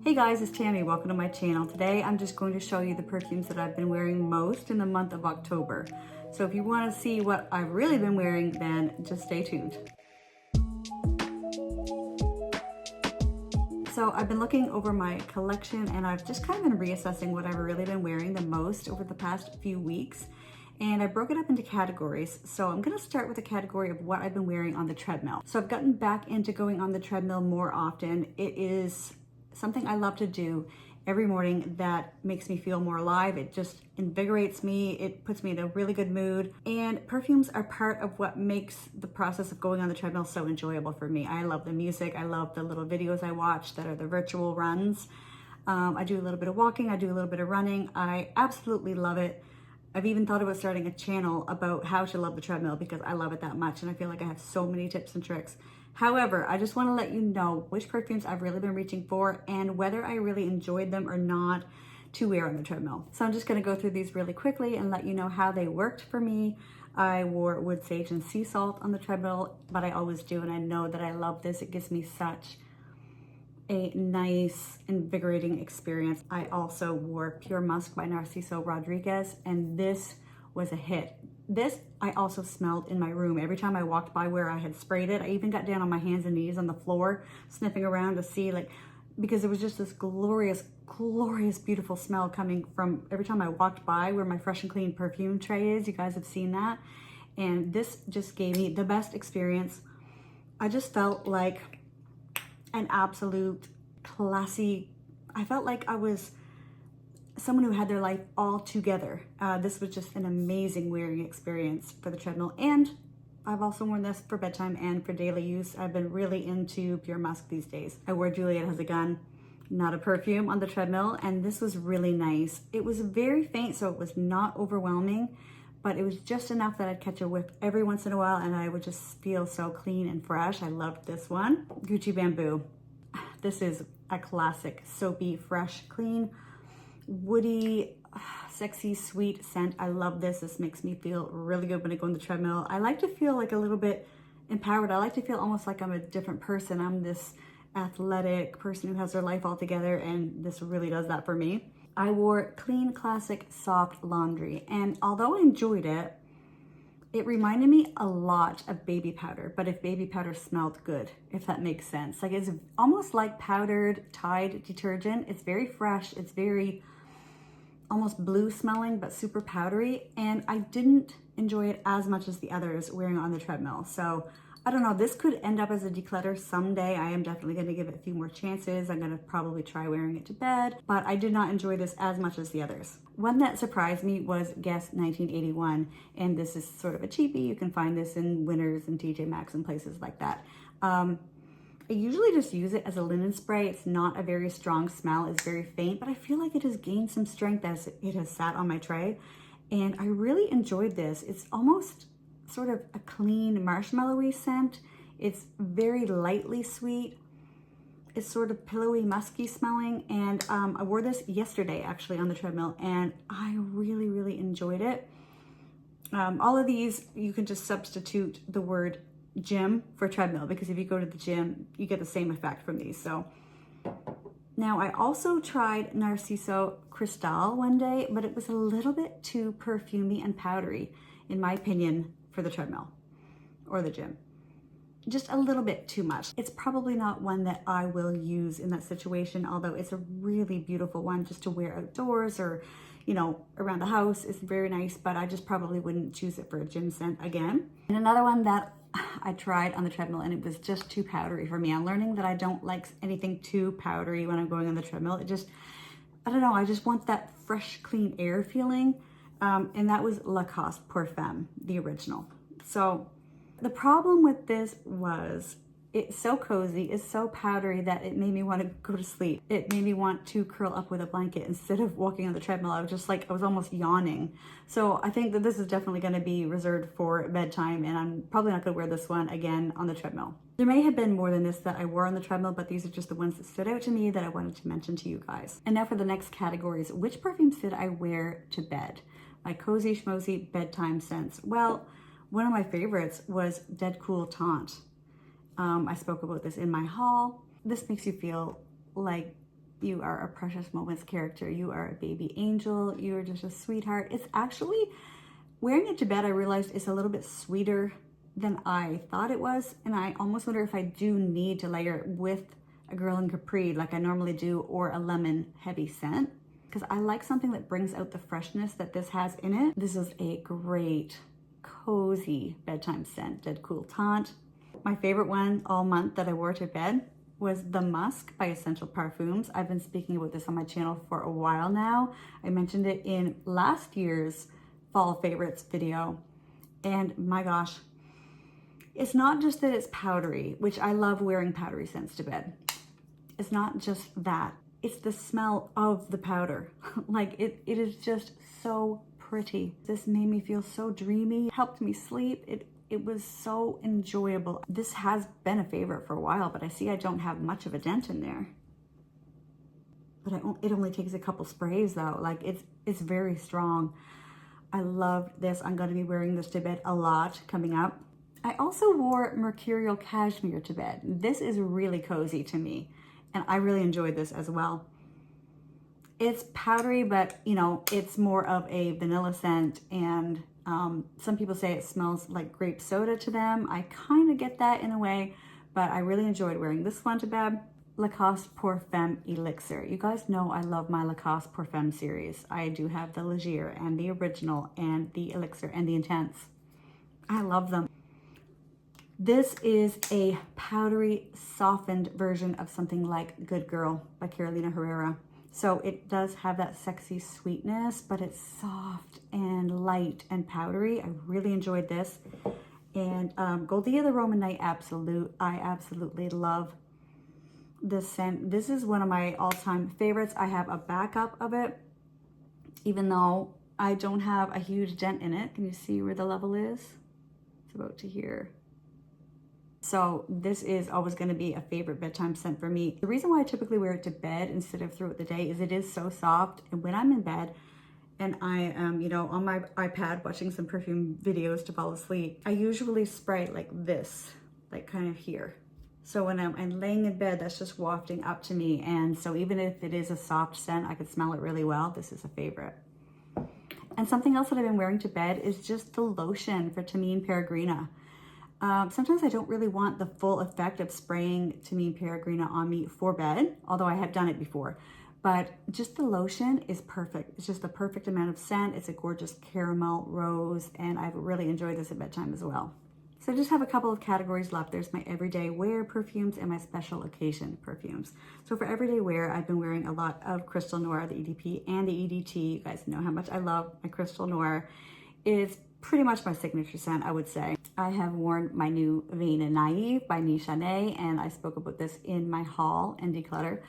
Hey guys, it's Tammy. Welcome to my channel. Today I'm just going to show you the perfumes that I've been wearing most in the month of October. So if you want to see what I've really been wearing, then just stay tuned. So I've been looking over my collection and I've just kind of been reassessing what I've really been wearing the most over the past few weeks. And I broke it up into categories. So I'm gonna start with the category of what I've been wearing on the treadmill. So I've gotten back into going on the treadmill more often. It is something I love to do every morning that makes me feel more alive. It just invigorates me. It puts me in a really good mood. And perfumes are part of what makes the process of going on the treadmill so enjoyable for me. I love the music. I love the little videos I watch that are the virtual runs. I do a little bit of walking. I do a little bit of running. I absolutely love it. I've even thought about starting a channel about how to love the treadmill because I love it that much and I feel like I have so many tips and tricks. However, I just want to let you know which perfumes I've really been reaching for and whether I really enjoyed them or not to wear on the treadmill. So I'm just going to go through these really quickly and let you know how they worked for me. I wore wood sage and sea salt on the treadmill, but I always do, and I know that I love this. It gives me such a nice, invigorating experience. I also wore Pure Musc by Narciso Rodriguez, and this was a hit. This I also smelled in my room every time I walked by where I had sprayed it. I even got down on my hands and knees on the floor, sniffing around to see, because it was just this glorious, glorious, beautiful smell coming from every time I walked by where my Fresh and Clean perfume tray is. You guys have seen that. And this just gave me the best experience. I just felt like an absolute classy, I felt like I was someone who had their life all together. This was just an amazing wearing experience for the treadmill. And I've also worn this for bedtime and for daily use. I've been really into Pure Musc these days. I wore Juliette Has a Gun, not a perfume, on the treadmill, and this was really nice. It was very faint, so it was not overwhelming, but it was just enough that I'd catch a whiff every once in a while and I would just feel so clean and fresh. I loved this one. Gucci Bamboo. This is a classic, soapy, fresh, clean, woody, sexy, sweet scent. I love this. This makes me feel really good when I go on the treadmill. I like to feel like a little bit empowered. I like to feel almost like I'm a different person. I'm this athletic person who has their life all together, and this really does that for me. I wore Clean Classic Soft Laundry, and although I enjoyed it, it reminded me a lot of baby powder, but if baby powder smelled good, if that makes sense. Like, it's almost like powdered Tide detergent. It's very fresh. It's very almost blue smelling, but super powdery. And I didn't enjoy it as much as the others wearing it on the treadmill. So I don't know, this could end up as a declutter someday. I am definitely going to give it a few more chances. I'm going to probably try wearing it to bed, but I did not enjoy this as much as the others. One that surprised me was Guess 1981, and this is sort of a cheapie. You can find this in Winners and TJ Maxx and places like that. I usually just use it as a linen spray. It's not a very strong smell. It's very faint, but I feel like it has gained some strength as it has sat on my tray, and I really enjoyed this. It's almost sort of a clean marshmallowy scent. It's very lightly sweet. It's sort of pillowy, musky smelling. And I wore this yesterday actually on the treadmill and I really, really enjoyed it. All of these, you can just substitute the word gym for treadmill, because if you go to the gym, you get the same effect from these. So now I also tried Narciso Cristal one day, but it was a little bit too perfumey and powdery, in my opinion, for the treadmill or the gym. Just a little bit too much. It's probably not one that I will use in that situation, although it's a really beautiful one just to wear outdoors or, you know, around the house. It's very nice, but I just probably wouldn't choose it for a gym scent again. And another one that I tried on the treadmill and it was just too powdery for me. I'm learning that I don't like anything too powdery when I'm going on the treadmill. It just, I don't know, I just want that fresh, clean air feeling. And that was Lacoste Femme, the original. So the problem with this was it's so cozy, it's so powdery that it made me want to go to sleep. It made me want to curl up with a blanket instead of walking on the treadmill. I was just like, I was almost yawning. So I think that this is definitely going to be reserved for bedtime, and I'm probably not going to wear this one again on the treadmill. There may have been more than this that I wore on the treadmill, but these are just the ones that stood out to me that I wanted to mention to you guys. And now for the next categories, which perfumes did I wear to bed? My cozy schmozy bedtime scents. Well, one of my favorites was Decool Taunt. I spoke about this in my haul. This makes you feel like You are a Precious Moments character. You are a baby angel. You are just a sweetheart. It's actually, wearing it to bed, I realized it's a little bit sweeter than I thought it was. And I almost wonder if I do need to layer it with a Girl in Capri like I normally do, or a lemon heavy scent, because I like something that brings out the freshness that this has in it. This is a great, cozy bedtime scent, Decool Taunt. My favorite one all month that I wore to bed was the Musc by Essential Parfums. I've been speaking about this on my channel for a while now. I mentioned it in last year's fall favorites video, and my gosh, it's not just that it's powdery, which I love wearing powdery scents to bed. It's not just that, it's the smell of the powder. Like it is just so pretty. This made me feel so dreamy, helped me sleep. It was so enjoyable. This has been a favorite for a while, but I see I don't have much of a dent in there. But it only takes a couple sprays though. Like it's very strong. I love this. I'm going to be wearing this to bed a lot coming up. I also wore Mercurial Cashmere to bed. This is really cozy to me, and I really enjoyed this as well. It's powdery, but you know, it's more of a vanilla scent, and some people say it smells like grape soda to them. I kind of get that in a way, but I really enjoyed wearing this one to bed. Lacoste Femme Elixir. You guys know I love my Lacoste Femme series. I do have the Elixir and the original and the Elixir and the Intense. I love them. This is a powdery, softened version of something like Good Girl by Herrera. So it does have that sexy sweetness, but it's soft and light and powdery. I really enjoyed this. And Goldia the Roman Night Absolute, I absolutely love this scent. This is one of my all-time favorites. I have a backup of it, even though I don't have a huge dent in it. Can you see where the level is? It's about to here. So this is always going to be a favorite bedtime scent for me. The reason why I typically wear it to bed instead of throughout the day is it is so soft. And when I'm in bed and I am, you know, on my iPad watching some perfume videos to fall asleep, I usually spray like this, like kind of here. So when I'm laying in bed, that's just wafting up to me. And so even if it is a soft scent, I could smell it really well. This is a favorite. And something else that I've been wearing to bed is just the lotion for Thameen Peregrina. Sometimes I don't really want the full effect of spraying Thameen Peregrina on me for bed, although I have done it before. But just the lotion is perfect. It's just the perfect amount of scent. It's a gorgeous caramel rose, and I've really enjoyed this at bedtime as well. So I just have a couple of categories left. There's my everyday wear perfumes and my special occasion perfumes. So for everyday wear, I've been wearing a lot of Cristal Noir, the EDP and the EDT. You guys know how much I love my Cristal Noir. It's pretty much my signature scent, I would say. I have worn my new Vain and Naive by Nishane, and I spoke about this in my haul and declutter.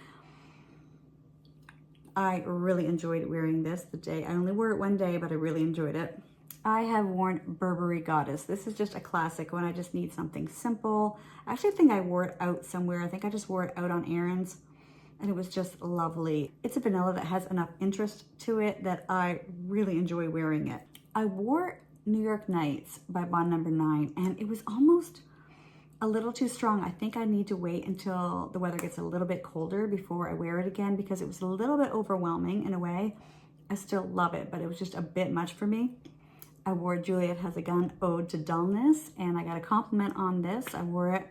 I really enjoyed wearing this the day. I only wore it one day, but I really enjoyed it. I have worn Burberry Goddess. This is just a classic when I just need something simple. I actually think I wore it out somewhere. I think I just wore it out on errands, and it was just lovely. It's a vanilla that has enough interest to it that I really enjoy wearing it. I wore New York Nights by Bond Number 9, and it was almost a little too strong. I think I need to wait until the weather gets a little bit colder before I wear it again, because it was a little bit overwhelming in a way. I still love it, but it was just a bit much for me. I wore Juliette Has a Gun Ode to Dullness, and I got a compliment on this. I wore it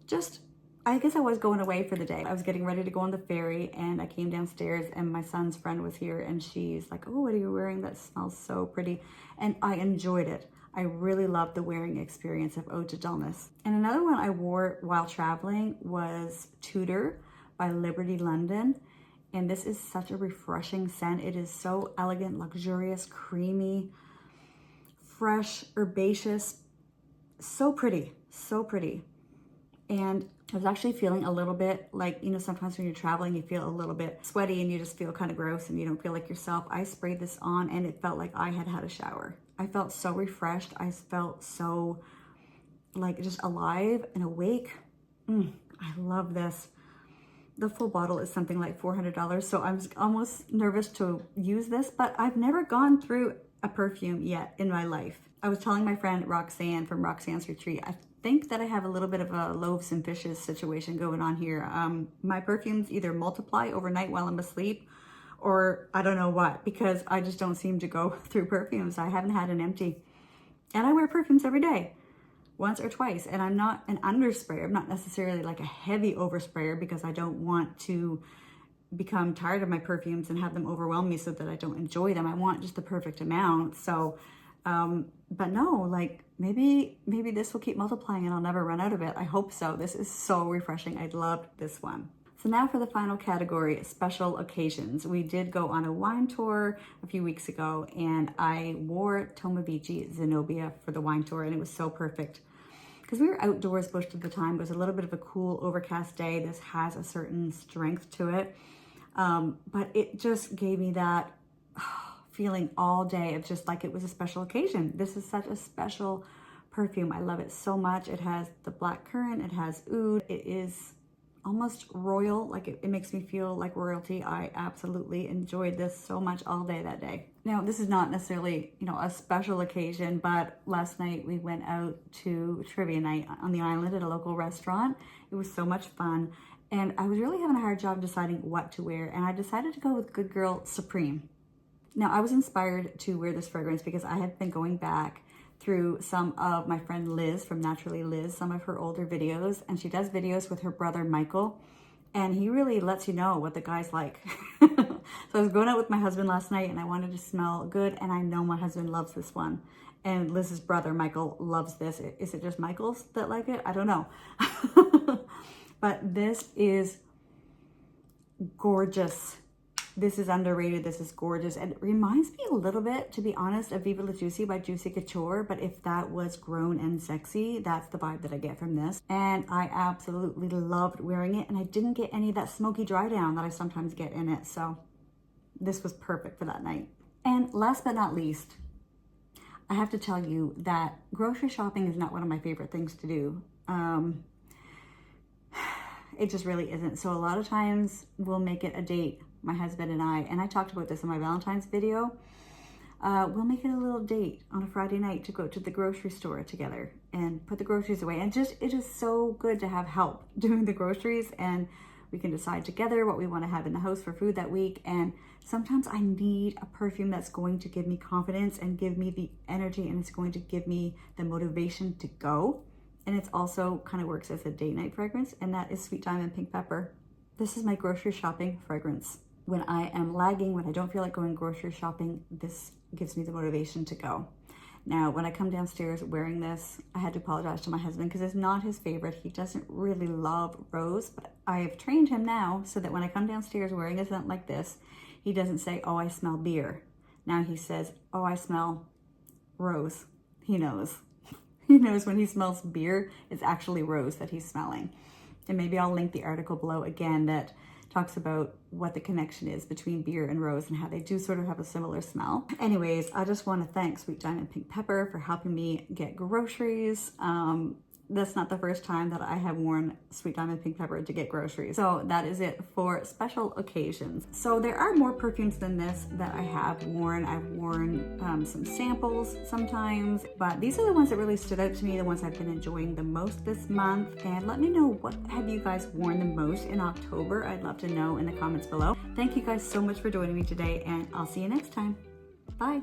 just, I guess I was going away for the day. I was getting ready to go on the ferry, and I came downstairs and my son's friend was here, and she's like, oh, what are you wearing? That smells so pretty. And I enjoyed it. I really loved the wearing experience of Ode to Dullness. And another one I wore while traveling was Tudor by Liberty London. And this is such a refreshing scent. It is so elegant, luxurious, creamy, fresh, herbaceous, so pretty, so pretty. And I was actually feeling a little bit like, you know, sometimes when you're traveling, you feel a little bit sweaty and you just feel kind of gross and you don't feel like yourself. I sprayed this on and it felt like I had had a shower. I felt so refreshed. I felt so like just alive and awake. I love this. The full bottle is something like $400. So I'm almost nervous to use this, but I've never gone through a perfume yet in my life. I was telling my friend Roxanne from Roxanne's Retreat, think that I have a little bit of a loaves and fishes situation going on here. My perfumes either multiply overnight while I'm asleep, or I don't know what, because I just don't seem to go through perfumes. I haven't had an empty. And I wear perfumes every day, once or twice. And I'm not an undersprayer. I'm not necessarily like a heavy oversprayer, because I don't want to become tired of my perfumes and have them overwhelm me so that I don't enjoy them. I want just the perfect amount. So, but no, like maybe this will keep multiplying and I'll never run out of it. I hope so. This is so refreshing. I loved this one. So now for the final category, special occasions. We did go on a wine tour a few weeks ago, and I wore Tomavicci Zenobia for the wine tour, and it was so perfect. Because we were outdoors most of the time. It was a little bit of a cool, overcast day. This has a certain strength to it. But it just gave me that feeling all day of just like it was a special occasion. This is such a special perfume. I love it so much. It has the black currant. It has oud. It is almost royal. Like it makes me feel like royalty. I absolutely enjoyed this so much all day that day. Now, this is not necessarily, you know, a special occasion, but last night we went out to trivia night on the island at a local restaurant. It was so much fun. And I was really having a hard job deciding what to wear. And I decided to go with Good Girl Supreme. Now, I was inspired to wear this fragrance because I have been going back through some of my friend Liz from Naturally Liz, some of her older videos, and she does videos with her brother Michael, and he really lets you know what the guy's like. So I was going out with my husband last night and I wanted to smell good, and I know my husband loves this one. And Liz's brother Michael loves this. Is it just Michael's that like it? I don't know. But this is gorgeous. This is underrated. This is gorgeous. And it reminds me a little bit, to be honest, of Bvlgari by Juicy Couture. But if that was grown and sexy, that's the vibe that I get from this. And I absolutely loved wearing it. And I didn't get any of that smoky dry down that I sometimes get in it. So this was perfect for that night. And last but not least, I have to tell you that grocery shopping is not one of my favorite things to do. It just really isn't. So a lot of times we'll make it a date, my husband and I talked about this in my Valentine's video. We'll make it a little date on a Friday night to go to the grocery store together and put the groceries away. And just, it is so good to have help doing the groceries, and we can decide together what we want to have in the house for food that week. And sometimes I need a perfume that's going to give me confidence and give me the energy, and it's going to give me the motivation to go. And it's also kind of works as a date night fragrance, and that is Sweet Diamond Pink Pepper. This is my grocery shopping fragrance. When I am lagging, when I don't feel like going grocery shopping, this gives me the motivation to go. Now, when I come downstairs wearing this, I had to apologize to my husband because it's not his favorite. He doesn't really love rose, but I have trained him now so that when I come downstairs wearing a scent like this, he doesn't say, oh, I smell beer. Now he says, oh, I smell rose. He knows. He knows when he smells beer, it's actually rose that he's smelling. And maybe I'll link the article below again that talks about what the connection is between beer and rose and how they do sort of have a similar smell. Anyways, I just want to thank Sweet Diamond Pink Pepper for helping me get groceries. That's not the first time that I have worn Sweet Diamond Pink Pepper to get groceries. So that is it for special occasions. So there are more perfumes than this that I have worn. I've worn some samples sometimes, but these are the ones that really stood out to me, the ones I've been enjoying the most this month. And let me know, what have you guys worn the most in October? I'd love to know in the comments below. Thank you guys so much for joining me today, and I'll see you next time. Bye.